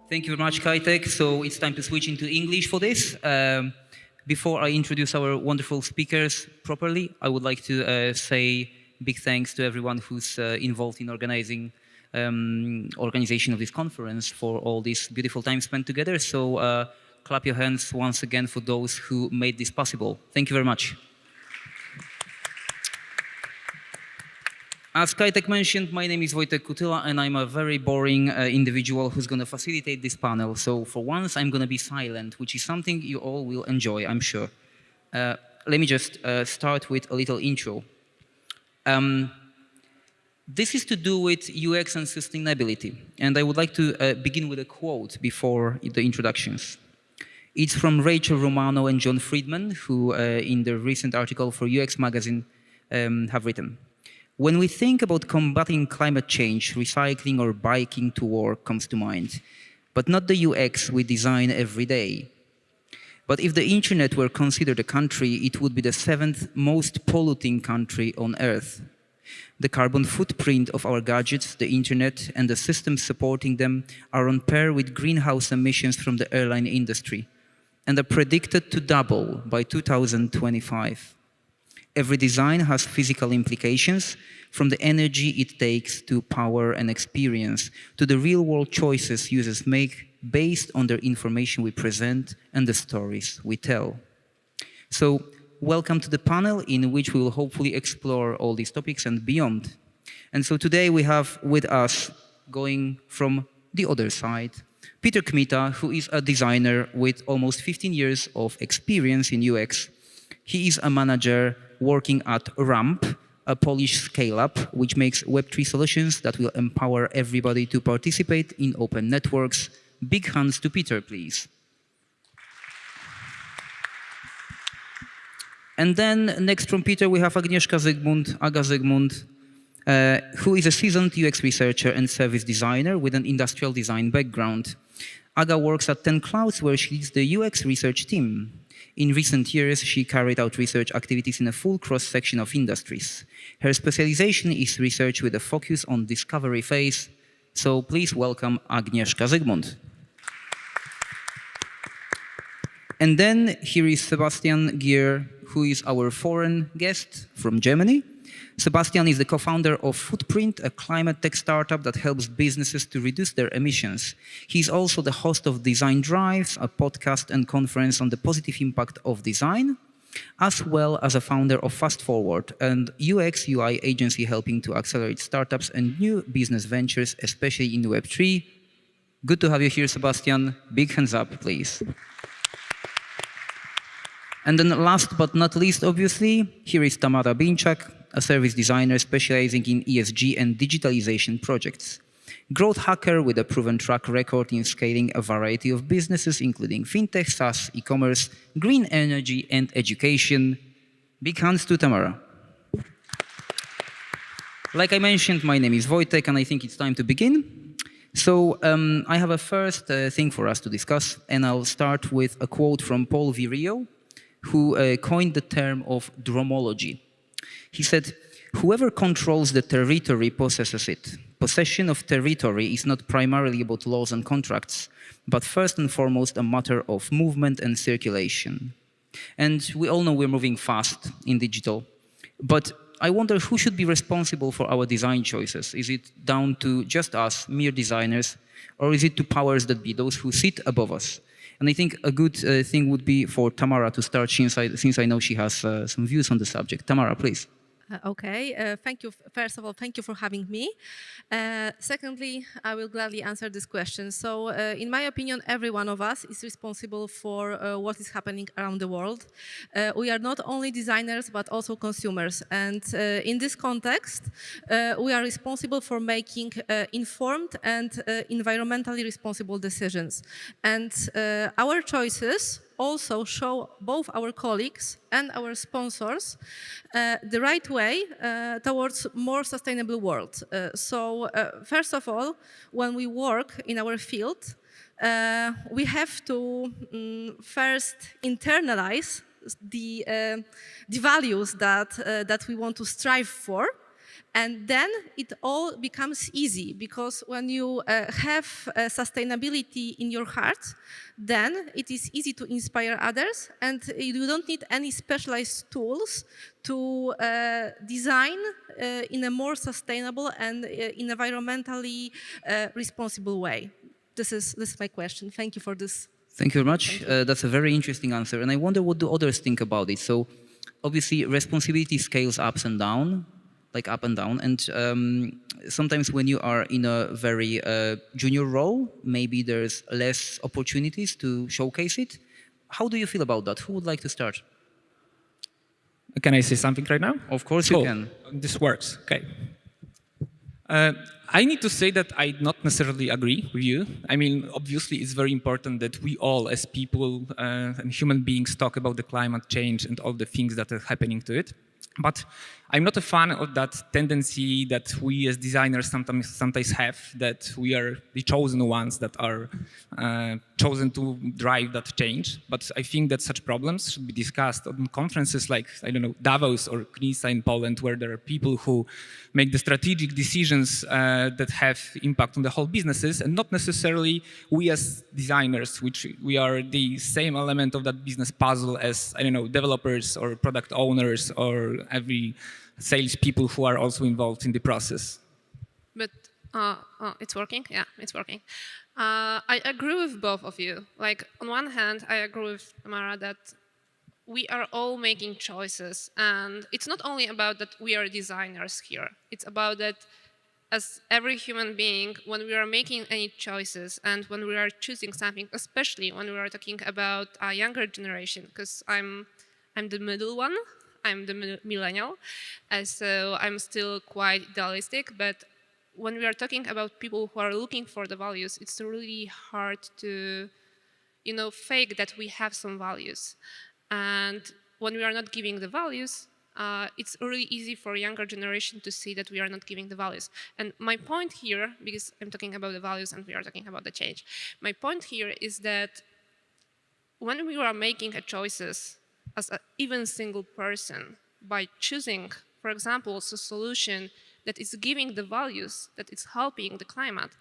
Thank you very much, Kaitek. So it's time to switch into English for this. Before I introduce our wonderful speakers properly, I would like to say big thanks to everyone who's involved in organization of this conference for all this beautiful time spent together. So clap your hands once again for those who made this possible. Thank you very much. As Kaitek mentioned, my name is Wojtek Kutyla, and I'm a very boring individual who's going to facilitate this panel. So for once, I'm going to be silent, which is something you all will enjoy, I'm sure. Let me just start with a little intro. This is to do with UX and sustainability, and I would like to begin with a quote before the introductions. It's from Rachel Romano and John Friedman, who in the recent article for UX magazine have written. When we think about combating climate change, recycling or biking to work comes to mind, but not the UX we design every day. But if the internet were considered a country, it would be the 7th most polluting country on Earth. The carbon footprint of our gadgets, the internet, and the systems supporting them are on par with greenhouse emissions from the airline industry and are predicted to double by 2025. Every design has physical implications, from the energy it takes to power and experience, to the real-world choices users make based on the information we present and the stories we tell. So, welcome to the panel in which we will hopefully explore all these topics and beyond. And so today we have with us, going from the other side, Peter Kmita, who is a designer with almost 15 years of experience in UX. He is a manager working at Ramp, a Polish scale-up, which makes Web3 solutions that will empower everybody to participate in open networks. Big hands to Peter, please. And then next from Peter, we have Agnieszka Zygmunt, Aga Zygmunt, who is a seasoned UX researcher and service designer with an industrial design background. Aga works at 10 Clouds, where she leads the UX research team. In recent years, she carried out research activities in a full cross-section of industries. Her specialization is research with a focus on discovery phase. So please welcome Agnieszka Zygmunt. And then here is Sebastian Gier, who is our foreign guest from Germany. Sebastian is the co-founder of Footprint, a climate tech startup that helps businesses to reduce their emissions. He's also the host of Design Drives, a podcast and conference on the positive impact of design, as well as a founder of Fast Forward, an UX UI agency helping to accelerate startups and new business ventures, especially in Web3. Good to have you here, Sebastian. Big hands up, please. And then last but not least, obviously, here is Tamara Binczak, a service designer specializing in ESG and digitalization projects. Growth hacker with a proven track record in scaling a variety of businesses, including fintech, SaaS, e-commerce, green energy, and education. Big hands to Tamara. Like I mentioned, my name is Wojtek, and I think it's time to begin. So I have a first thing for us to discuss, and I'll start with a quote from Paul Virilio, who coined the term of dromology. He said, "Whoever controls the territory possesses it. Possession of territory is not primarily about laws and contracts, but first and foremost a matter of movement and circulation." And we all know we're moving fast in digital, but I wonder who should be responsible for our design choices. Is it down to just us, mere designers, or is it to powers that be, those who sit above us? And I think a good thing would be for Tamara to start, since I know she has some views on the subject. Tamara, please. Okay, thank you. First of all, thank you for having me. Secondly, I will gladly answer this question. So, in my opinion, every one of us is responsible for what is happening around the world. We are not only designers, but also consumers. And in this context, we are responsible for making informed and environmentally responsible decisions. And our choices also show both our colleagues and our sponsors the right way towards more sustainable world. So first of all, when we work in our field, we have to first internalize the values that we want to strive for, And then it all becomes easy, because when you have sustainability in your heart, then it is easy to inspire others, and you don't need any specialized tools to design in a more sustainable and in environmentally responsible way. This is my question. Thank you for this. Thank you very much. That's a very interesting answer. And I wonder, what do others think about it? So obviously responsibility scales up and down. And sometimes when you are in a very junior role, maybe there's less opportunities to showcase it. How do you feel about that? Who would like to start? Can I say something right now? Of course Cool. you can. This works. Okay. I need to say that I not necessarily agree with you. I mean, obviously, it's very important that we all, as people and human beings, talk about the climate change and all the things that are happening to it. But I'm not a fan of that tendency that we as designers sometimes have, that we are the chosen ones that are chosen to drive that change. But I think that such problems should be discussed on conferences like, I don't know, Davos or Knisa in Poland, where there are people who make the strategic decisions that have impact on the whole businesses, and not necessarily we as designers, which we are the same element of that business puzzle as, I don't know, developers or product owners or every salespeople who are also involved in the process. But it's working. Yeah, it's working. I agree with both of you. Like, on one hand, I agree with Tamara that we are all making choices, and it's not only about that we are designers here. It's about that as every human being, when we are making any choices and when we are choosing something, especially when we are talking about a younger generation, because I'm the middle one. I'm the millennial, so I'm still quite idealistic. But when we are talking about people who are looking for the values, it's really hard to, fake that we have some values. And when we are not giving the values, it's really easy for a younger generation to see that we are not giving the values. And my point here, because I'm talking about the values and we are talking about the change, my point here is that when we are making choices as an even single person, by choosing, for example, a solution that is giving the values, that is helping the climate,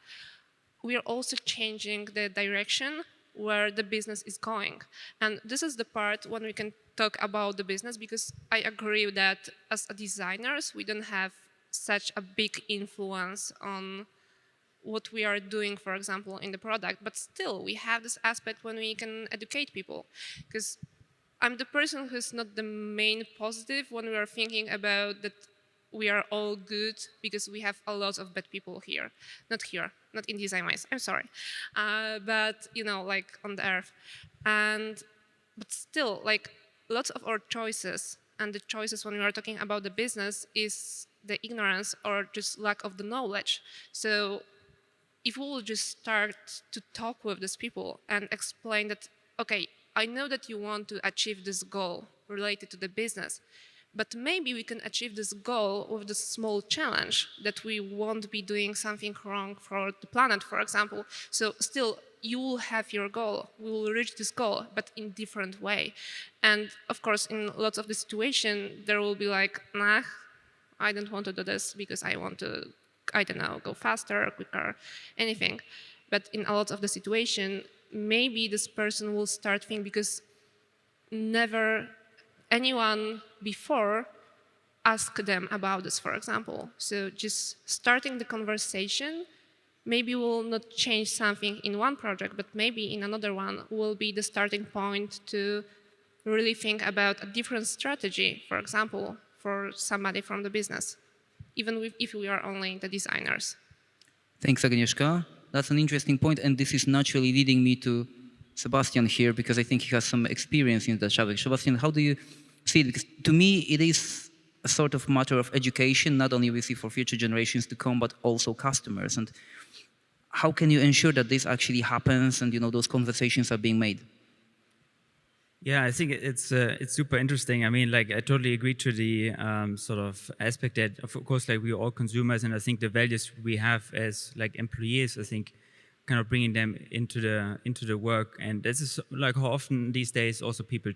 we are also changing the direction where the business is going. And this is the part when we can talk about the business, because I agree that as designers, we don't have such a big influence on what we are doing, for example, in the product, but still we have this aspect when we can educate people. Because I'm the person who's not the main positive when we are thinking about that we are all good because we have a lot of bad people here. Not in DesignWays, I'm sorry. But, like on the earth. But still, like, lots of our choices, and the choices when we are talking about the business is the ignorance or just lack of the knowledge. So if we will just start to talk with these people and explain that, okay, I know that you want to achieve this goal related to the business, but maybe we can achieve this goal with this small challenge that we won't be doing something wrong for the planet, for example. So still, you will have your goal. We will reach this goal, but in different way. And of course, in lots of the situation, there will be like, nah, I don't want to do this because I want to, I don't know, go faster, quicker, anything. But in a lot of the situation, maybe this person will start thinking, because never anyone before asked them about this, for example. So just starting the conversation maybe will not change something in one project, but maybe in another one will be the starting point to really think about a different strategy, for example, for somebody from the business, even if we are only the designers. Thanks, Agnieszka. That's an interesting point, and this is naturally leading me to Sebastian here, because I think he has some experience in that subject. Sebastian, how do you see it? Because to me, it is a sort of matter of education, not only obviously for future generations to come, but also customers. And how can you ensure that this actually happens and those conversations are being made? Yeah, I think it's super interesting. I mean, like, I totally agree to the sort of aspect that, of course, like, we're all consumers, and I think the values we have as like employees, I think, kind of bringing them into the work. And this is like how often these days also people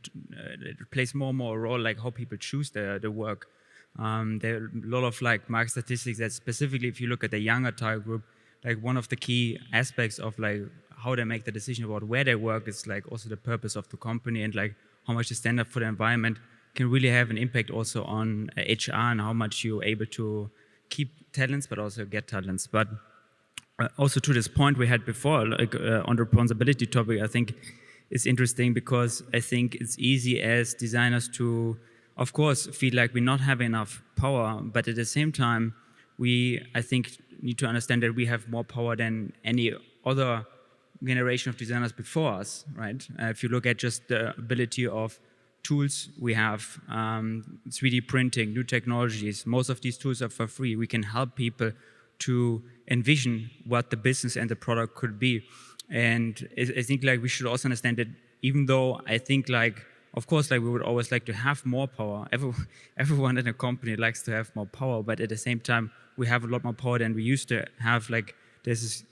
plays more and more a role, like how people choose the work. There are a lot of like market statistics that specifically, if you look at the younger target group, like one of the key aspects of like how they make the decision about where they work is like also the purpose of the company and like how much the standard for the environment can really have an impact also on HR and how much you're able to keep talents but also get talents. But also to this point we had before, like on the responsibility topic, I think it's interesting because I think it's easy as designers to, of course, feel like we not have enough power, but at the same time, we, I think, need to understand that we have more power than any other generation of designers before us, right? If you look at just the ability of tools we have, 3D printing, new technologies, most of these tools are for free. We can help people to envision what the business and the product could be. And I think like we should also understand that even though I think like, of course, like we would always like to have more power. Everyone in a company likes to have more power, but at the same time, we have a lot more power than we used to have. Like there's this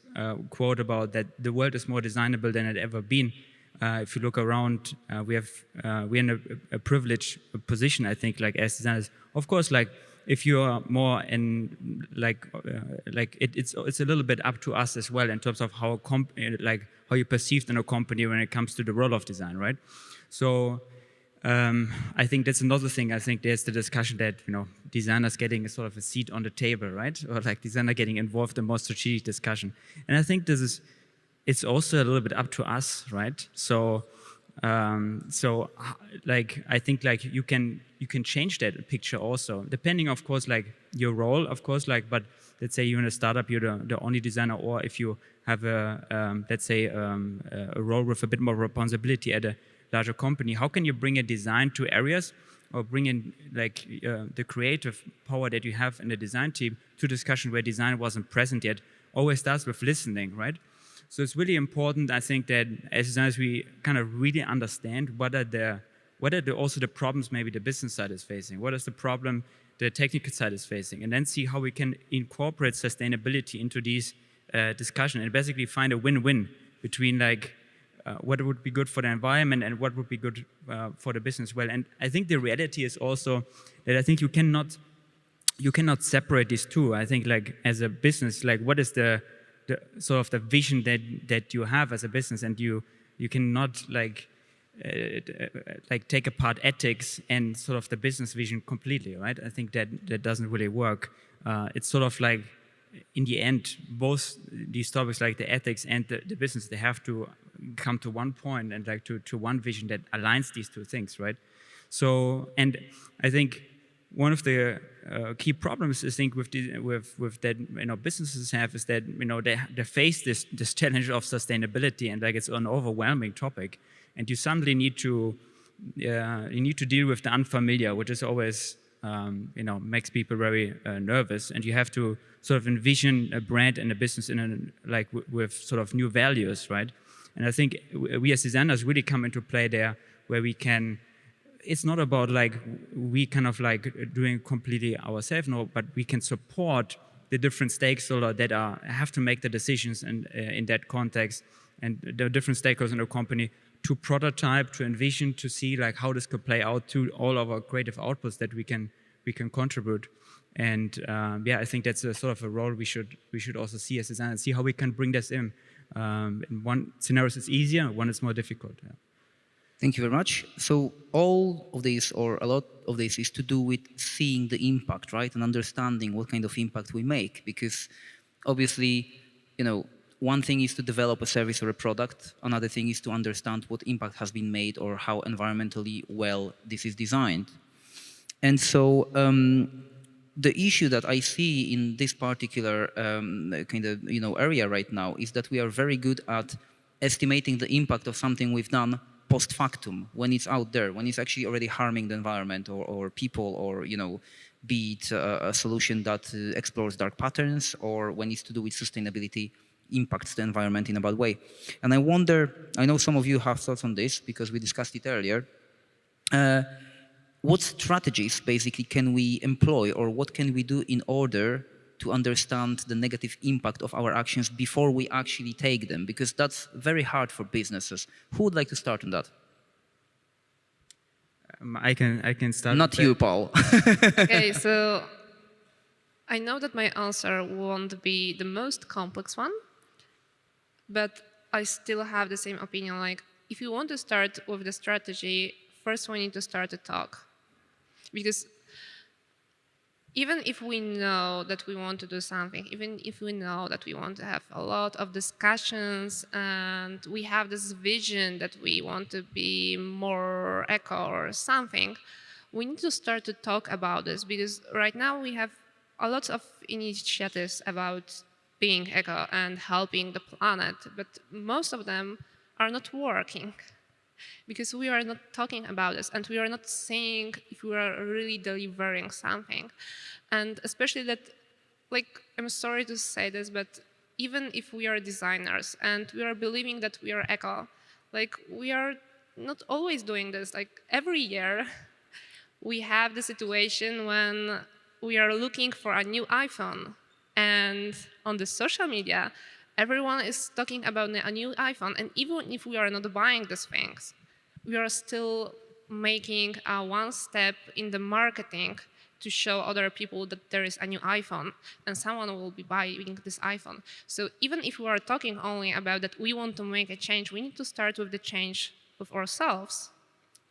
quote about that the world is more designable than it ever been. If you look around, we're in a privileged position, I think, like as designers. Of course, like if you are more in it's a little bit up to us as well in terms of how how you're perceived in a company when it comes to the role of design, right? So I think that's another thing. I think there's the discussion that designers getting a sort of a seat on the table, right? Or like designer getting involved in more strategic discussion. And I think it's also a little bit up to us, right? So like I think like you can change that picture also, depending of course like your role, of course, like, but let's say you're in a startup, you're the only designer, or if you have a let's say a role with a bit more responsibility at a larger company, how can you bring a design to areas or bring in like the creative power that you have in the design team to discussion where design wasn't present yet? Always starts with listening, right? So it's really important, I think, that as designers we kind of really understand what are also the problems maybe the business side is facing, what is the problem the technical side is facing, and then see how we can incorporate sustainability into these discussions and basically find a win-win between like what would be good for the environment and what would be good for the business well. And I think the reality is also that I think you cannot separate these two. I think like as a business, like what is the sort of the vision that you have as a business, and you cannot like take apart ethics and sort of the business vision completely, right? I think that doesn't really work. It's sort of like in the end, both these topics like the ethics and the business, they have to come to one point and like to one vision that aligns these two things, right? So, and I think one of the key problems I think with that businesses have is that they face this challenge of sustainability, and like it's an overwhelming topic, and you suddenly need to deal with the unfamiliar, which is always makes people very nervous, and you have to sort of envision a brand and a business with sort of new values, right? And I think we as designers really come into play there, where we can. It's not about like we kind of like doing completely ourselves, no, but we can support the different stakeholders that have to make the decisions in that context, and the different stakeholders in the company to prototype, to envision, to see like how this could play out to all of our creative outputs that we can contribute. And I think that's a sort of a role we should also see as designers, see how we can bring this in. In one scenario it's easier, one is more difficult. Yeah. Thank you very much. So all of this, or a lot of this, is to do with seeing the impact, right? And understanding what kind of impact we make. Because obviously, one thing is to develop a service or a product. Another thing is to understand what impact has been made or how environmentally well this is designed. And so the issue that I see in this particular area right now is that we are very good at estimating the impact of something we've done post factum, when it's out there, when it's actually already harming the environment or people, or be it a solution that explores dark patterns, or when it's to do with sustainability, impacts the environment in a bad way. And I wonder, I know some of you have thoughts on this because we discussed it earlier. What strategies basically can we employ, or what can we do in order to understand the negative impact of our actions before we actually take them? Because that's very hard for businesses. Who would like to start on that? I can start. Not with you, that. Paul. Okay, so I know that my answer won't be the most complex one, but I still have the same opinion. Like, if you want to start with the strategy, first we need to start to talk. Because even if we know that we want to do something, even if we know that we want to have a lot of discussions and we have this vision that we want to be more eco or something, we need to start to talk about this, because right now we have a lot of initiatives about being eco and helping the planet, but most of them are not working, because we are not talking about this and we are not saying if we are really delivering something. And especially that, like, I'm sorry to say this, but even if we are designers and we are believing that we are eco, like, we are not always doing this. Like, every year we have the situation when we are looking for a new iPhone, and on the social media everyone is talking about a new iPhone, and even if we are not buying these things, we are still making a one step in the marketing to show other people that there is a new iPhone and someone will be buying this iPhone. So even if we are talking only about that we want to make a change, we need to start with the change with ourselves,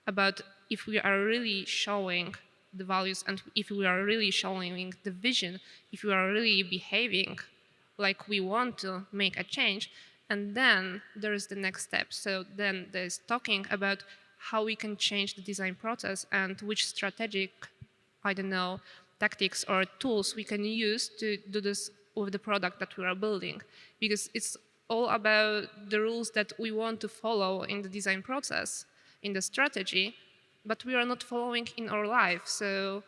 about if we are really showing the values and if we are really showing the vision, if we are really behaving like we want to make a change. And then there is the next step. So then there's talking about how we can change the design process and which strategic, I don't know, tactics or tools we can use to do this with the product that we are building. Because it's all about the rules that we want to follow in the design process, in the strategy, but we are not following in our life. So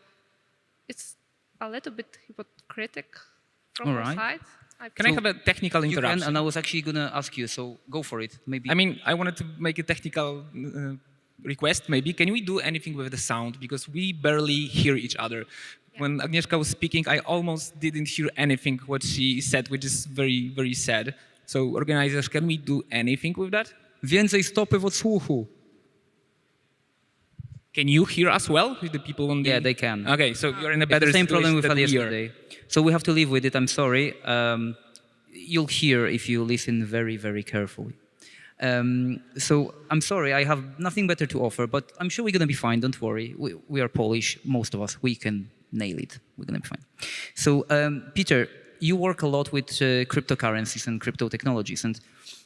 it's a little bit hypocritical from our side. Can I have a technical You interruption? can, and I was actually going to ask you, so go for it. Maybe. I mean, I wanted to make a technical request, maybe. Can we do anything with the sound? Because we barely hear each other. Yeah. When Agnieszka was speaking, I almost didn't hear anything what she said, which is very, very sad. So organizers, can we do anything with that? Więcej stopy w odsłuchu. Can you hear us well with the people on the... Yeah, they can. Okay, so you're in a better the same problem situation we've had than we are. yesterday. So we have to live with it. I'm sorry. You'll hear if you listen very, very carefully. So I'm sorry, I have nothing better to offer, but I'm sure we're going to be fine. Don't worry. We are Polish, most of us. We can nail it. We're going to be fine. So Peter, you work a lot with cryptocurrencies and crypto technologies, and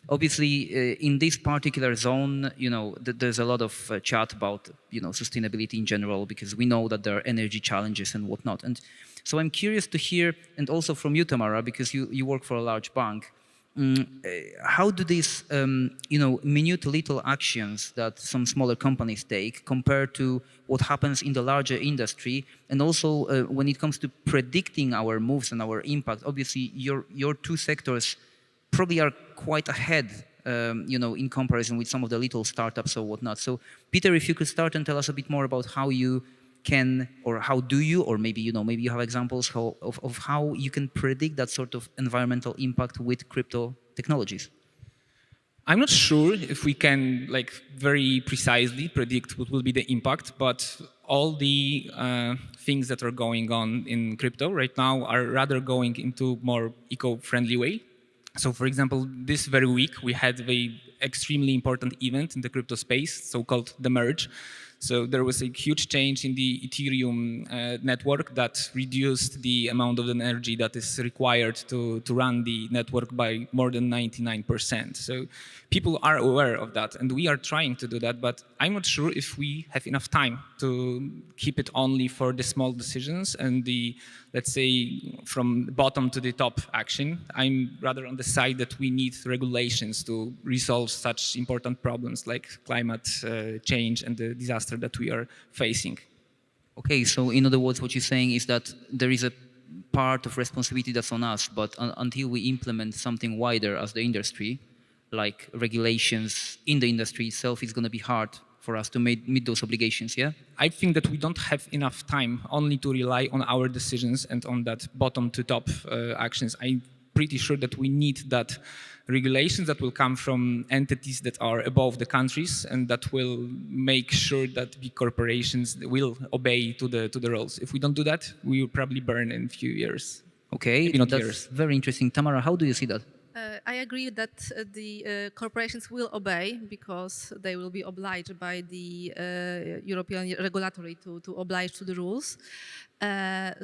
obviously in this particular zone, you know, there's a lot of chat about, you know, sustainability in general, because we know that there are energy challenges and whatnot. And so I'm curious to hear, and also from you, Tamara, because you work for a large bank, how do these, you know, minute little actions that some smaller companies take compare to what happens in the larger industry? And also when it comes to predicting our moves and our impact, obviously your two sectors probably are quite ahead, you know, in comparison with some of the little startups or whatnot. So Peter, if you could start and tell us a bit more about how you can, or how do you, or maybe, you know, maybe you have examples of how you can predict that sort of environmental impact with crypto technologies. I'm not sure if we can, like, very precisely predict what will be the impact, but all the things that are going on in crypto right now are rather going into more eco-friendly way. So, for example, this very week we had an extremely important event in the crypto space, so-called the merge. So there was a huge change in the Ethereum network that reduced the amount of energy that is required to run the network by more than 99%. So people are aware of that, and we are trying to do that, but I'm not sure if we have enough time to keep it only for the small decisions and the, let's say, from the bottom to the top action. I'm rather on the side that we need regulations to resolve such important problems like climate change and the disaster that we are facing. Okay, so in other words, what you're saying is that there is a part of responsibility that's on us, but until we implement something wider as the industry, like regulations in the industry itself, it's going to be hard for us to meet those obligations, yeah? I think that we don't have enough time only to rely on our decisions and on that bottom to top actions. I pretty sure that we need that regulations that will come from entities that are above the countries and that will make sure that big corporations will obey to the rules. If we don't do that, we will probably burn in a few years. Okay, Maybe not that's years. very interesting. Tamara, how do you see that? I agree that the corporations will obey because they will be obliged by the European regulatory to oblige to the rules. And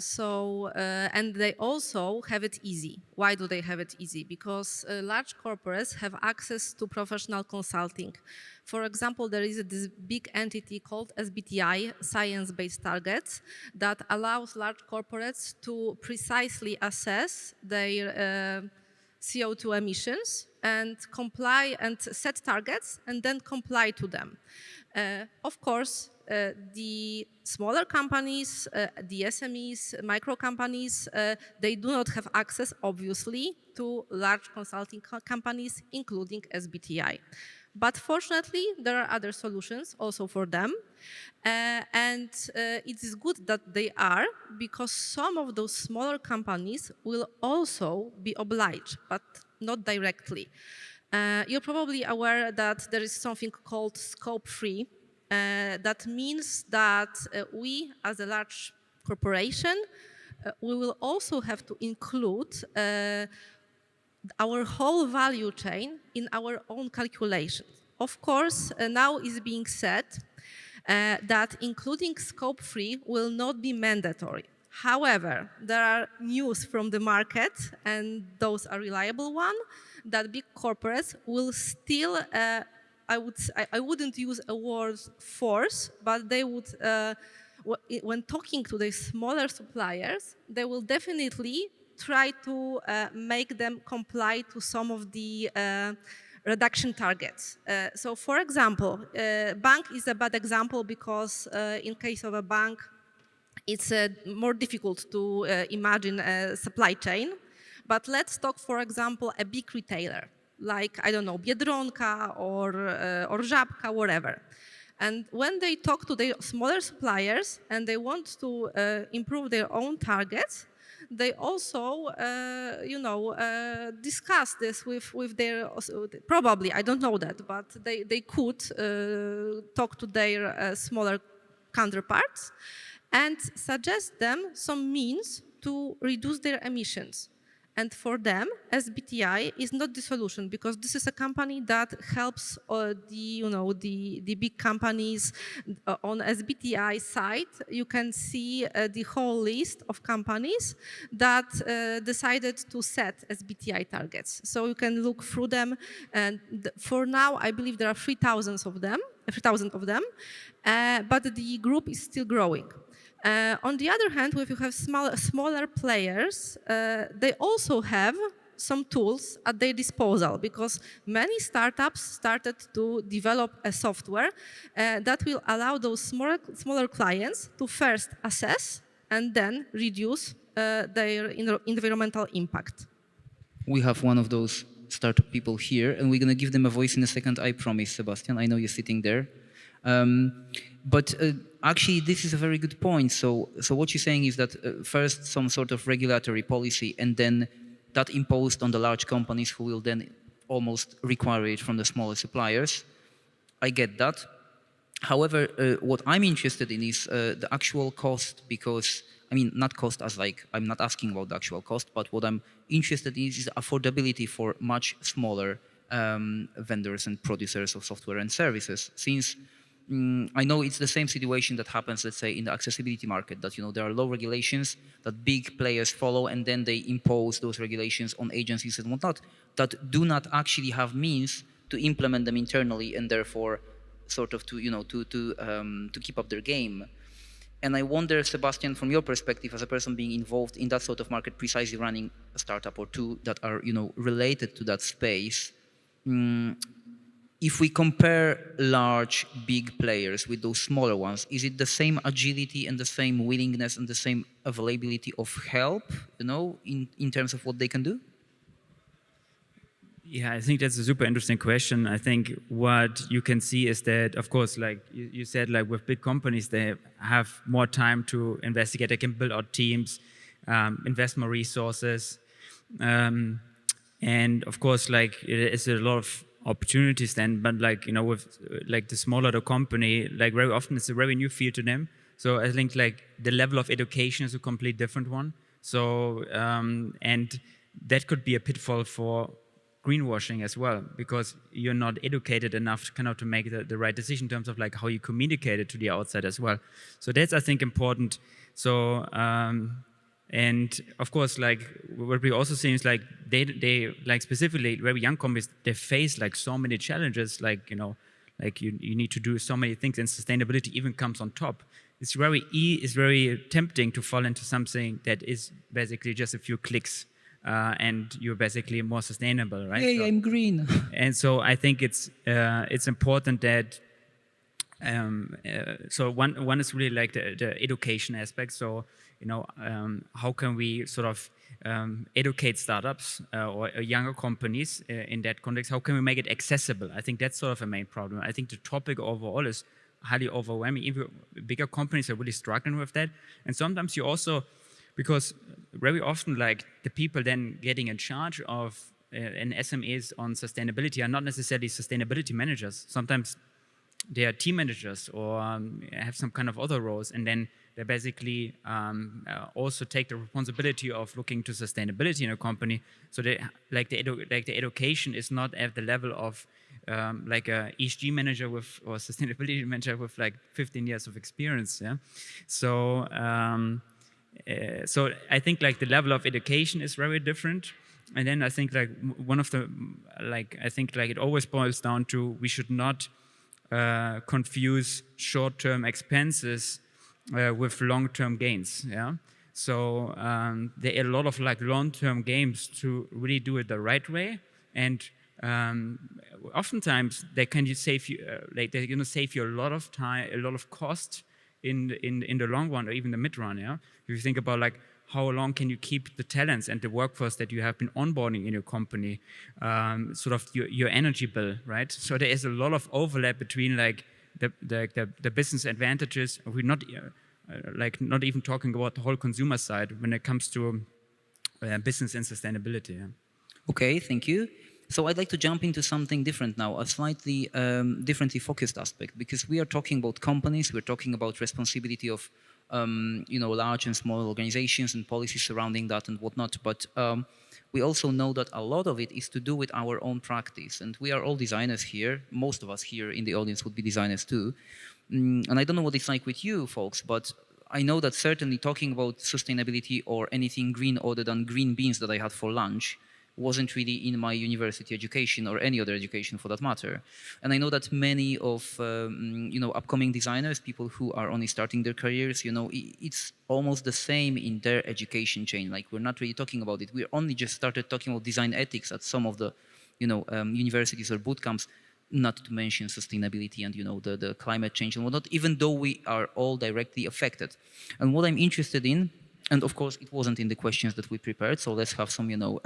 they also have it easy. Why do they have it easy? Because large corporates have access to professional consulting. For example, there is this big entity called SBTi, Science-Based Targets, that allows large corporates to precisely assess their CO2 emissions and comply and set targets and then comply to them. Of course, the smaller companies, the SMEs, micro companies, they do not have access, obviously, to large consulting companies, including SBTi. But fortunately, there are other solutions also for them. And it is good that they are, because some of those smaller companies will also be obliged, but not directly. You're probably aware that there is something called scope 3. That means that we, as a large corporation, we will also have to include our whole value chain in our own calculations. Of course, now is being said that including scope 3 will not be mandatory. However, there are news from the market, and those are reliable ones, that big corporates will still, I wouldn't use a word force, but they would, when talking to the smaller suppliers, they will definitely try to make them comply to some of the reduction targets. So for example, bank is a bad example because in case of a bank, it's more difficult to imagine a supply chain. But let's talk, for example, a big retailer, like, I don't know, Biedronka or Żabka, whatever. And when they talk to their smaller suppliers and they want to improve their own targets, they also, discuss this with their, probably, I don't know that, but they could talk to their smaller counterparts and suggest them some means to reduce their emissions. And for them, SBTi is not the solution, because this is a company that helps the big companies. On SBTi site, you can see the whole list of companies that decided to set SBTi targets. So you can look through them. And for now, I believe there are 3,000 of them, but the group is still growing. On the other hand, if you have smaller players, they also have some tools at their disposal, because many startups started to develop a software that will allow those smaller clients to first assess and then reduce their environmental impact. We have one of those startup people here, and we're going to give them a voice in a second, I promise, Sebastian. I know you're sitting there. But actually, this is a very good point. So what you're saying is that first some sort of regulatory policy, and then that imposed on the large companies who will then almost require it from the smaller suppliers. I get that. However, what I'm interested in is the actual cost, because, I mean, not cost as like, I'm not asking about the actual cost, but what I'm interested in is affordability for much smaller vendors and producers of software and services. Since I know it's the same situation that happens, let's say, in the accessibility market, that, there are low regulations that big players follow, and then they impose those regulations on agencies and whatnot that do not actually have means to implement them internally, and therefore sort of to keep up their game. And I wonder, Sebastian, from your perspective as a person being involved in that sort of market, precisely running a startup or two that are, related to that space, if we compare large, big players with those smaller ones, is it the same agility and the same willingness and the same availability of help, in terms of what they can do? Yeah, I think that's a super interesting question. I think what you can see is that, of course, like you said, like with big companies, they have more time to investigate. They can build out teams, invest more resources. And of course, like it's a lot of opportunities then, but like, you know, with like the smaller the company, like very often it's a very new field to them. So I think like the level of education is a completely different one. So, and that could be a pitfall for greenwashing as well, because you're not educated enough to kind of to make the right decision in terms of like how you communicate it to the outside as well. So that's, I think, important. So, and of course, like what we also see is like they like specifically very young companies, they face like so many challenges, like, you know, like you need to do so many things, and sustainability even comes on top. It's very tempting to fall into something that is basically just a few clicks, and you're basically more sustainable, right? Hey, I'm green. And so I think it's important that so one is really like the education aspect. So, you know, how can we sort of educate startups or younger companies in that context? How can we make it accessible? I think that's sort of a main problem. I think the topic overall is highly overwhelming. Even bigger companies are really struggling with that. And sometimes you also, because very often like the people then getting in charge of an SMEs on sustainability are not necessarily sustainability managers. Sometimes they are team managers or have some kind of other roles, and then they basically also take the responsibility of looking to sustainability in a company. So they like the education is not at the level of like a ESG manager with or sustainability manager with like 15 years of experience. Yeah, so so I think like the level of education is very different. And then I think like one of the like I think like it always boils down to we should not confuse short-term expenses with long-term gains. Yeah. So there are a lot of like long-term gains to really do it the right way, and oftentimes they can save you like they're going to save you a lot of time, a lot of cost in the long run or even the mid run. Yeah. If you think about like how long can you keep the talents and the workforce that you have been onboarding in your company, sort of your energy bill, right? So there is a lot of overlap between like the business advantages. We're not like not even talking about the whole consumer side when it comes to business and sustainability. Yeah. Okay, thank you. So I'd like to jump into something different now, a slightly differently focused aspect, because we are talking about companies, we're talking about responsibility of you know, large and small organizations and policies surrounding that and whatnot. But we also know that a lot of it is to do with our own practice. And we are all designers here. Most of us here in the audience would be designers too. And I don't know what it's like with you folks, but I know that certainly talking about sustainability or anything green other than green beans that I had for lunch wasn't really in my university education or any other education for that matter. And I know that many of you know, upcoming designers, people who are only starting their careers, you know, it's almost the same in their education chain. Like we're not really talking about it. We only just started talking about design ethics at some of the, you know, universities or boot camps, not to mention sustainability and, you know, the climate change and whatnot, even though we are all directly affected. And what I'm interested in, and of course, it wasn't in the questions that we prepared, so let's have some, you know,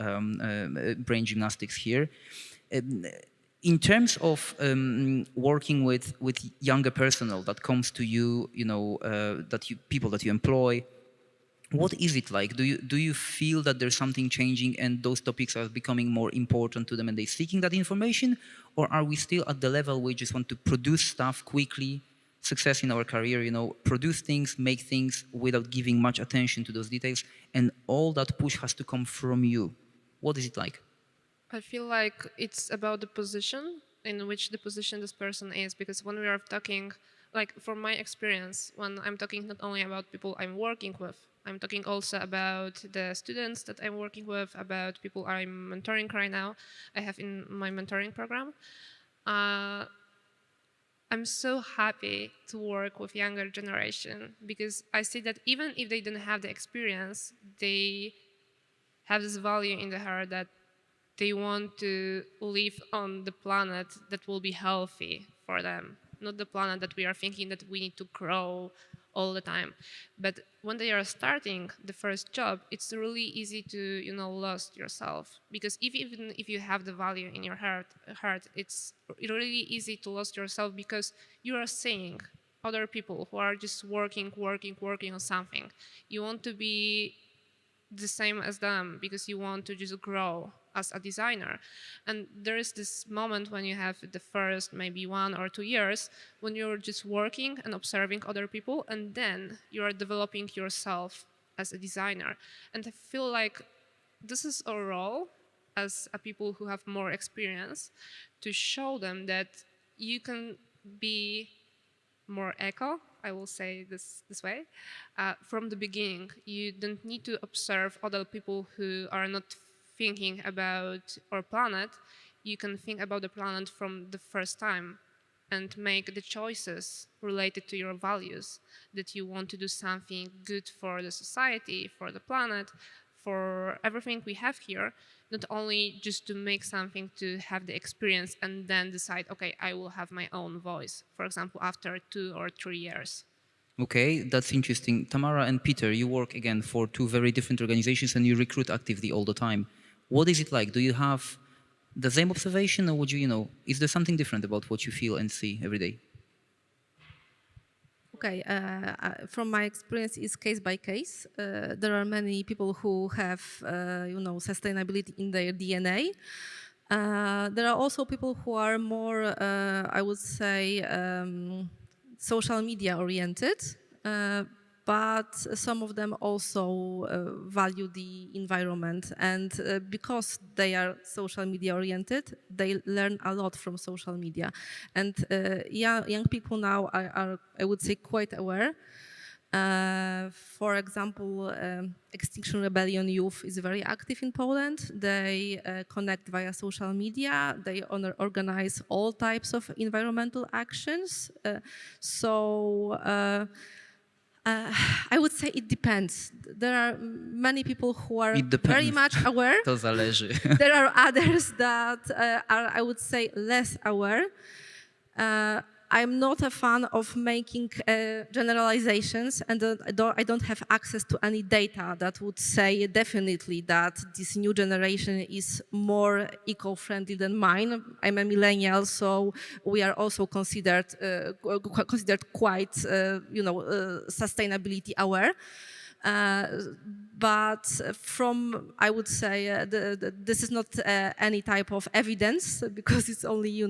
brain gymnastics here. In terms of working with younger personnel that comes to you, you know, people that you employ, what is it like? Do you feel that there's something changing and those topics are becoming more important to them and they're seeking that information? Or are we still at the level where we just want to produce stuff quickly, success in our career, you know, produce things, make things without giving much attention to those details, and all that push has to come from you? What is it like? I feel like it's about the position in which the position this person is, because when we are talking, like from my experience, when I'm talking not only about people I'm working with, I'm talking also about the students that I'm working with, about people I'm mentoring right now. I have in my mentoring program. I'm so happy to work with younger generation, because I see that even if they don't have the experience, they have this value in their heart that they want to live on the planet that will be healthy for them, not the planet that we are thinking that we need to grow all the time. But when they are starting the first job, it's really easy to, you know, lose yourself, because even if you have the value in your heart, it's really easy to lose yourself, because you are seeing other people who are just working on something. You want to be the same as them because you want to just grow as a designer. And there is this moment when you have the first maybe 1 or 2 years when you're just working and observing other people, and then you are developing yourself as a designer. And I feel like this is our role as a people who have more experience to show them that you can be more eco, I will say this way, from the beginning. You don't need to observe other people who are not thinking about our planet. You can think about the planet from the first time and make the choices related to your values, that you want to do something good for the society, for the planet, for everything we have here, not only just to make something to have the experience and then decide, okay, I will have my own voice, for example, after 2 or 3 years. Okay, that's interesting. Tamara and Peter, you work again for two very different organizations and you recruit actively all the time. What is it like? Do you have the same observation, or would you, is there something different about what you feel and see every day? Okay, from my experience, it's case by case. There are many people who have, sustainability in their DNA. There are also people who are more, I would say, social media oriented, but some of them also value the environment. And because they are social media oriented, they learn a lot from social media. And young people now are, I would say, quite aware. For example, Extinction Rebellion Youth is very active in Poland. They connect via social media. They organize all types of environmental actions. I would say it depends. There are many people who are very much aware. To zależy. There are others that are, I would say, less aware. I'm not a fan of making generalizations, and I don't have access to any data that would say definitely that this new generation is more eco-friendly than mine. I'm a millennial, so we are also considered quite, sustainability aware. But from, I would say, this is not any type of evidence, because it's only,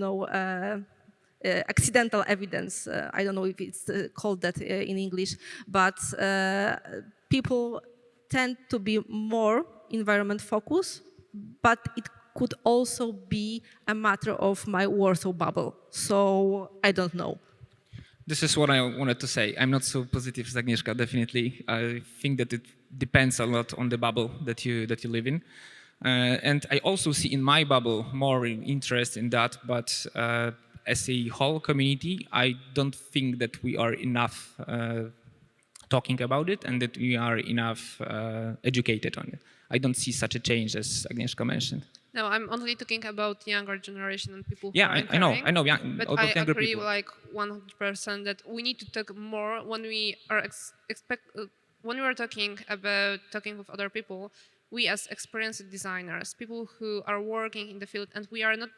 accidental evidence. I don't know if it's called that in English, but people tend to be more environment focused, but it could also be a matter of my Warsaw bubble. So I don't know. This is what I wanted to say. I'm not so positive as Agnieszka, definitely. I think that it depends a lot on the bubble that you live in. And I also see in my bubble more interest in that, but as a whole community, I don't think that we are enough talking about it and that we are enough educated on it. I don't see such a change as Agnieszka mentioned. No, I'm only talking about younger generation and people who Yeah, are I know. But about I younger agree people. like 100% that we need to talk more when we are when we are talking with other people. We as experienced designers, people who are working in the field, and we are not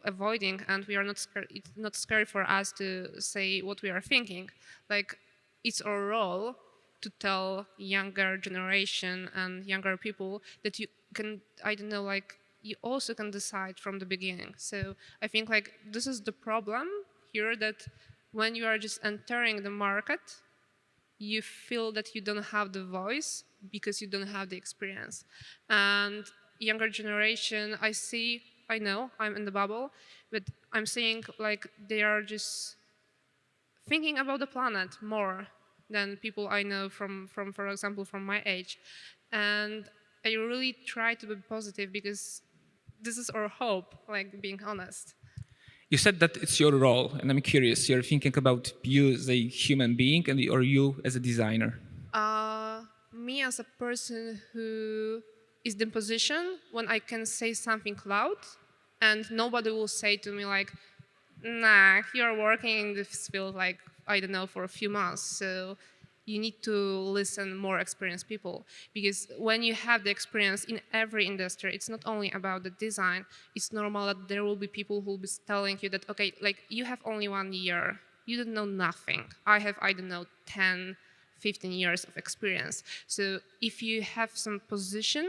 avoiding, and we are not scared. It's not scary for us to say what we are thinking. Like, it's our role to tell younger generation and younger people that you can, I don't know, like, you also can decide from the beginning. So I think like this is the problem here, that when you are just entering the market, you feel that you don't have the voice because you don't have the experience. And younger generation, I know I'm in the bubble, but I'm seeing like they are just thinking about the planet more than people I know from for example, from my age. And I really try to be positive because this is our hope, like being honest. You said that it's your role, and I'm curious, you're thinking about you as a human being or you as a designer? Me as a person who is in position when I can say something loud and nobody will say to me like, nah, you're working in this field like, I don't know, for a few months. So you need to listen more experienced people, because when you have the experience in every industry, it's not only about the design. It's normal that there will be people who will be telling you that, okay, like you have only 1 year, you don't know nothing. I have, I don't know, 10, 15 years of experience. So if you have some position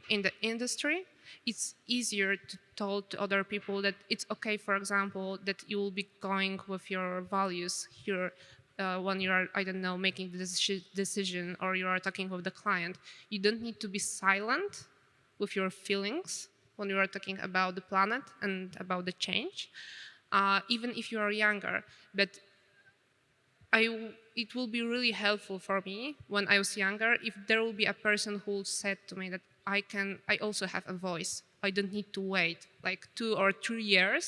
in the industry, it's easier to tell to other people that it's okay, for example, that you will be going with your values here when you are, I don't know, making the decision or you are talking with the client. You don't need to be silent with your feelings when you are talking about the planet and about the change, even if you are younger. But it will be really helpful for me when I was younger if there will be a person who said to me that I also have a voice. I don't need to wait like 2 or 3 years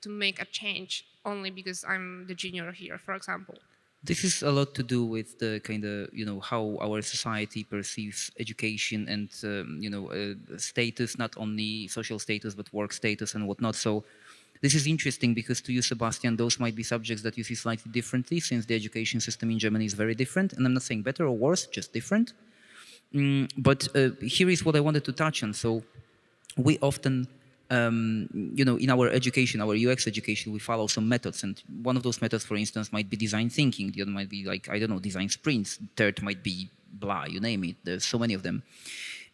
to make a change only because I'm the junior here, for example. This is a lot to do with the kind of, how our society perceives education and, status, not only social status, but work status and whatnot. So this is interesting because to you, Sebastian, those might be subjects that you see slightly differently since the education system in Germany is very different. And I'm not saying better or worse, just different. But here is what I wanted to touch on. So we often, in our education, our UX education, we follow some methods. And one of those methods, for instance, might be design thinking. The other might be like, I don't know, design sprints. Third might be blah, you name it. There's so many of them.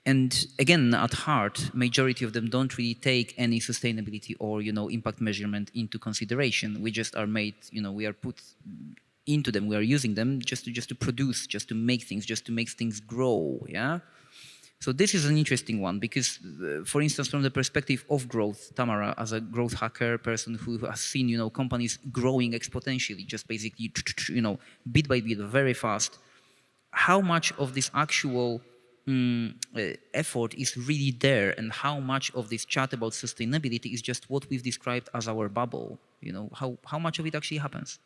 And again, at heart, majority of them don't really take any sustainability or, impact measurement into consideration. We just are made, we are put into them, we are using them just to produce, just to make things grow, yeah? So this is an interesting one because, for instance, from the perspective of growth, Tamara, as a growth hacker person who has seen, companies growing exponentially, just basically, bit by bit, very fast, how much of this actual effort is really there and how much of this chat about sustainability is just what we've described as our bubble, how much of it actually happens?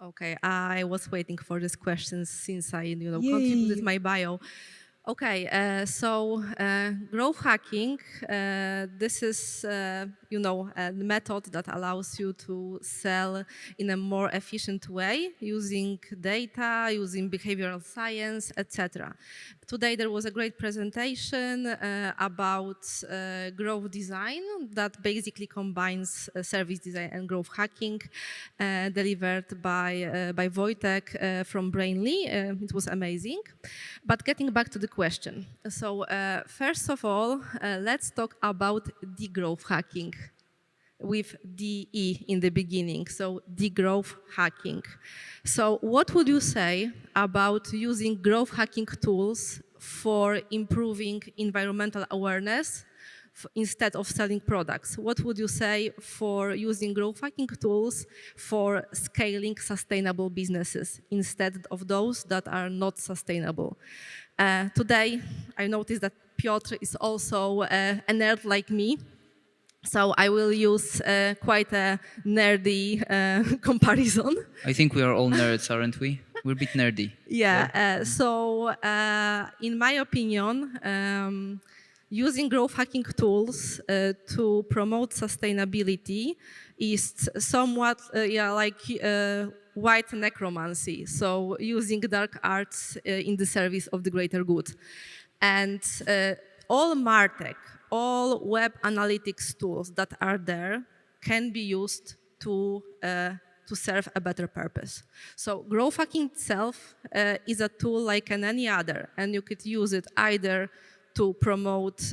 Okay, I was waiting for this question since I, contributed my bio. Okay, so growth hacking, this is, a method that allows you to sell in a more efficient way using data, using behavioral science, etc. Today there was a great presentation about growth design that basically combines service design and growth hacking, delivered by Wojtek from Brainly. It was amazing. But getting back to the question. So first of all, let's talk about degrowth hacking with DE in the beginning, so degrowth hacking. So what would you say about using growth hacking tools for improving environmental awareness instead of selling products? What would you say for using growth hacking tools for scaling sustainable businesses instead of those that are not sustainable? Today, I noticed that Piotr is also a nerd like me. So I will use quite a nerdy comparison. I think we are all nerds, aren't we? We're a bit nerdy. Yeah, so in my opinion, using growth hacking tools to promote sustainability is somewhat like white necromancy, so using dark arts in the service of the greater good. And all MarTech, all web analytics tools that are there can be used to serve a better purpose. So growth hacking itself is a tool like any other, and you could use it either to promote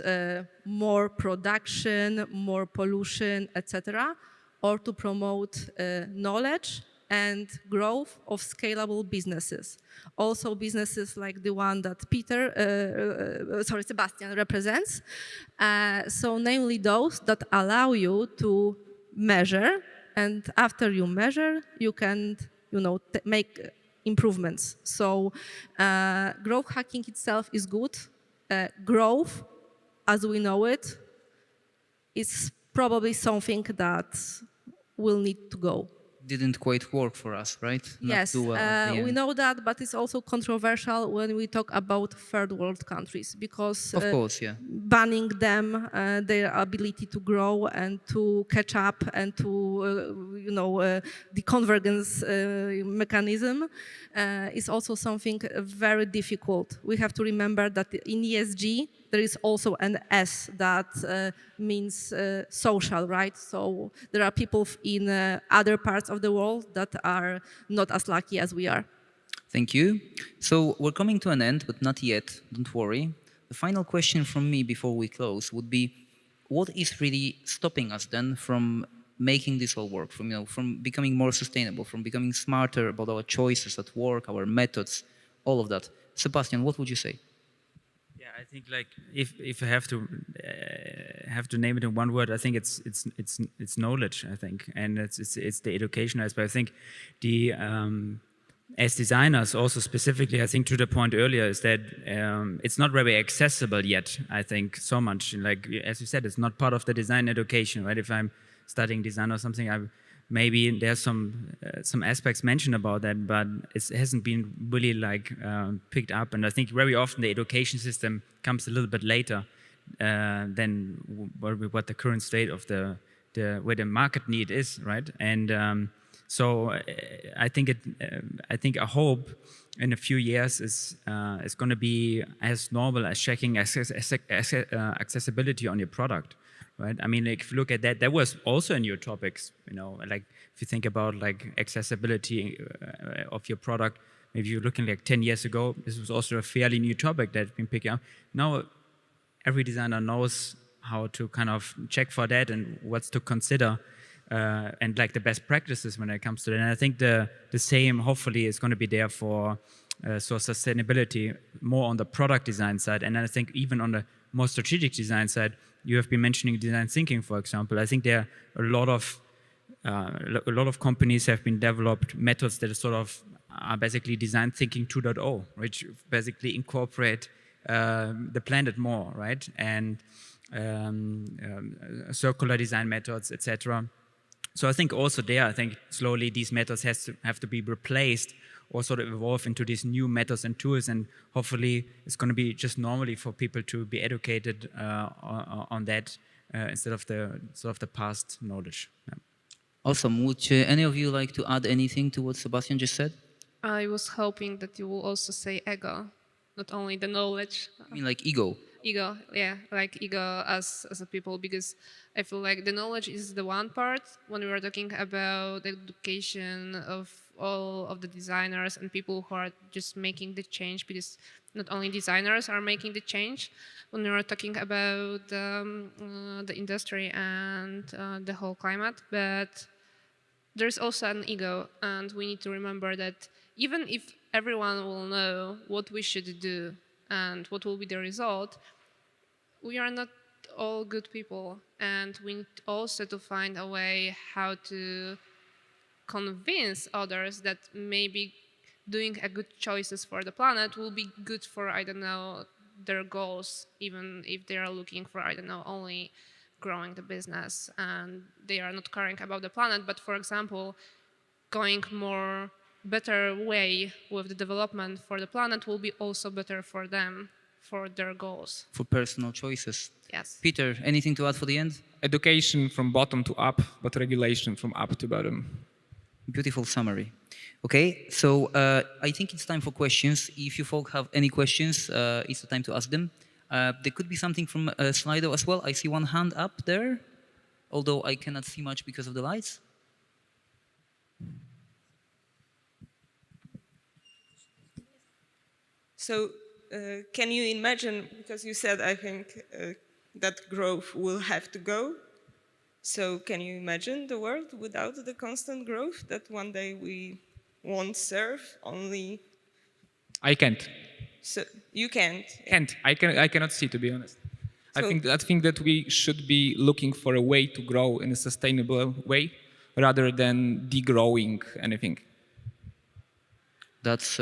more production, more pollution, etc., or to promote knowledge and growth of scalable businesses. Also businesses like the one that Sebastian represents. So namely those that allow you to measure, and after you measure, you can, make improvements. So growth hacking itself is good. Growth, as we know it, is probably something that will need to go. Didn't quite work for us, right? Yes, we know that, but it's also controversial when we talk about third world countries because of course, yeah, banning them, their ability to grow and to catch up and to, the convergence mechanism is also something very difficult. We have to remember that in ESG, there is also an S that means social, right? So there are people in other parts of the world that are not as lucky as we are. Thank you. So we're coming to an end, but not yet. Don't worry. The final question from me before we close would be, what is really stopping us then from making this all work, from becoming more sustainable, from becoming smarter about our choices at work, our methods, all of that? Sebastian, what would you say? Yeah, I think like if I have to name it in one word, I think it's knowledge. I think, and it's the education aspect. I think the as designers, also specifically, I think to the point earlier is that it's not very accessible yet. I think so much, like as you said, it's not part of the design education, right? If I'm studying design or something, maybe there's some aspects mentioned about that, but it hasn't been really like picked up. And I think very often the education system comes a little bit later than what the current state of where the market need is, right? And so I think I hope in a few years is going to be as normal as checking accessibility on your product. Right. I mean, like, if you look at that was also in your topics, like if you think about like accessibility of your product, maybe you're looking like 10 years ago, this was also a fairly new topic that's been picking up. Now, every designer knows how to kind of check for that and what's to consider and like the best practices when it comes to that. And I think the same, hopefully, is going to be there for sustainability more on the product design side. And I think even on the more strategic design side, you have been mentioning design thinking, for example. I think there are a lot of companies have been developed methods that are basically design thinking 2.0, which basically incorporate the planet more, right? And circular design methods, etc. So I think also there, I think slowly these methods have to be replaced or sort of evolve into these new methods and tools, and hopefully it's going to be just normally for people to be educated on that instead of the past knowledge. Yeah. Awesome. Would any of you like to add anything to what Sebastian just said? I was hoping that you will also say ego, not only the knowledge. I mean, like ego. Ego, yeah, like ego as a people, because I feel like the knowledge is the one part when we are talking about the education of all of the designers and people who are just making the change, because not only designers are making the change when we are talking about the industry and the whole climate, but there's also an ego, and we need to remember that even if everyone will know what we should do and what will be the result, we are not all good people, and we need also to find a way how to convince others that maybe doing a good choices for the planet will be good for, I don't know, their goals, even if they are looking for, I don't know, only growing the business and they are not caring about the planet, but for example, going more better way with the development for the planet will be also better for them, for their goals. For personal choices. Yes. Peter, anything to add for the end? Education from bottom to up, but regulation from up to bottom. Beautiful summary. Okay, so I think it's time for questions. If you folk have any questions, it's the time to ask them. There could be something from Slido as well. I see one hand up there, although I cannot see much because of the lights. So can you imagine, because you said, I think, that growth will have to go. So can you imagine the world without the constant growth, that one day we won't serve only? I can't. So you can't? Can't. I cannot see, to be honest. So I think that we should be looking for a way to grow in a sustainable way rather than degrowing anything. That's,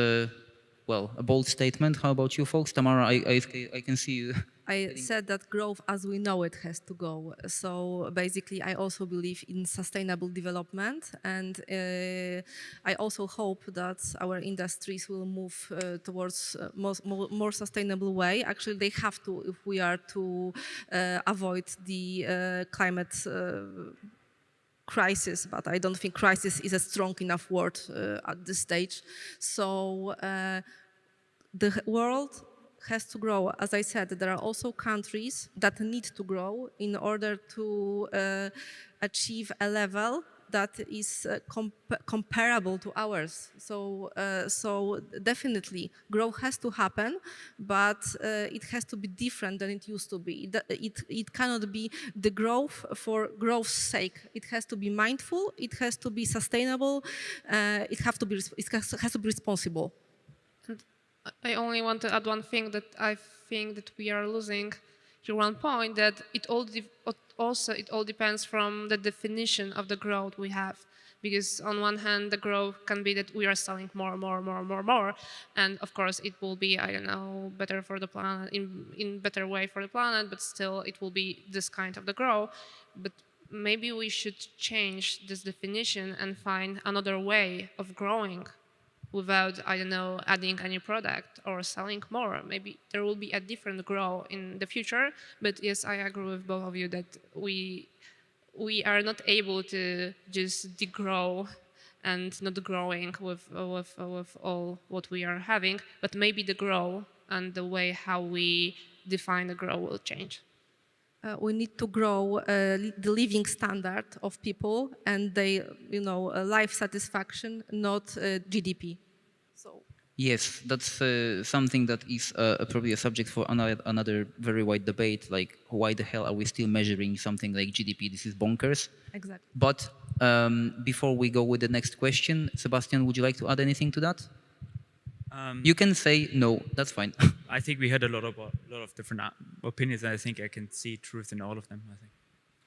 well, a bold statement. How about you folks? Tamara, I can see you. I said that growth as we know it has to go. So basically, I also believe in sustainable development, and I also hope that our industries will move towards more sustainable way. Actually, they have to if we are to avoid the climate crisis, but I don't think crisis is a strong enough word at this stage. So the world has to grow. As I said, there are also countries that need to grow in order to achieve a level that is comparable to ours. So definitely growth has to happen, but it has to be different than it used to be. It cannot be the growth for growth's sake. It has to be mindful. It has to be sustainable. It has to be responsible. And I only want to add one thing, that I think that we are losing here one point, that it all depends from the definition of the growth we have. Because on one hand, the growth can be that we are selling more, and of course it will be, I don't know, better for the planet, in better way for the planet, but still it will be this kind of the growth. But maybe we should change this definition and find another way of growing without, I don't know, adding any product or selling more. Maybe there will be a different growth in the future. But yes, I agree with both of you that we are not able to just degrow and not growing with all what we are having, but maybe the grow and the way how we define the grow will change. We need to grow the living standard of people and their, life satisfaction, not GDP. So. Yes, that's something that is probably a subject for another very wide debate, like why the hell are we still measuring something like GDP? This is bonkers. Exactly. But before we go with the next question, Sebastian, would you like to add anything to that? You can say no, that's fine. I think we heard a lot of different opinions, and I think I can see truth in all of them, I think.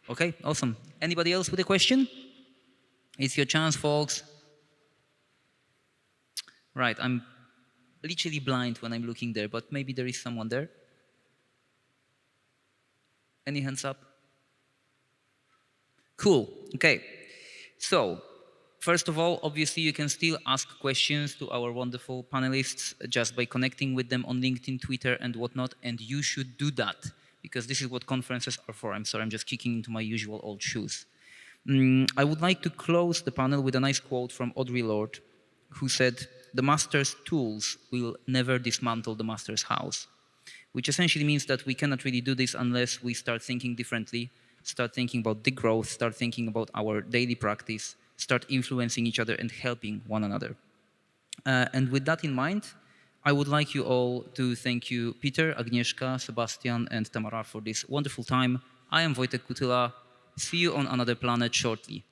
Okay, awesome. Anybody else with a question? It's your chance, folks. Right, I'm literally blind when I'm looking there, but maybe there is someone there. Any hands up? Cool, okay. So, first of all, obviously you can still ask questions to our wonderful panelists just by connecting with them on LinkedIn, Twitter, and whatnot, and you should do that, because this is what conferences are for. I'm sorry, I'm just kicking into my usual old shoes. I would like to close the panel with a nice quote from Audre Lorde, who said, "The master's tools will never dismantle the master's house," which essentially means that we cannot really do this unless we start thinking differently, start thinking about degrowth, start thinking about our daily practice, start influencing each other and helping one another. And with that in mind, I would like you all to thank you, Peter, Agnieszka, Sebastian, and Tamara, for this wonderful time. I am Wojtek Kutyla. See you on another planet shortly.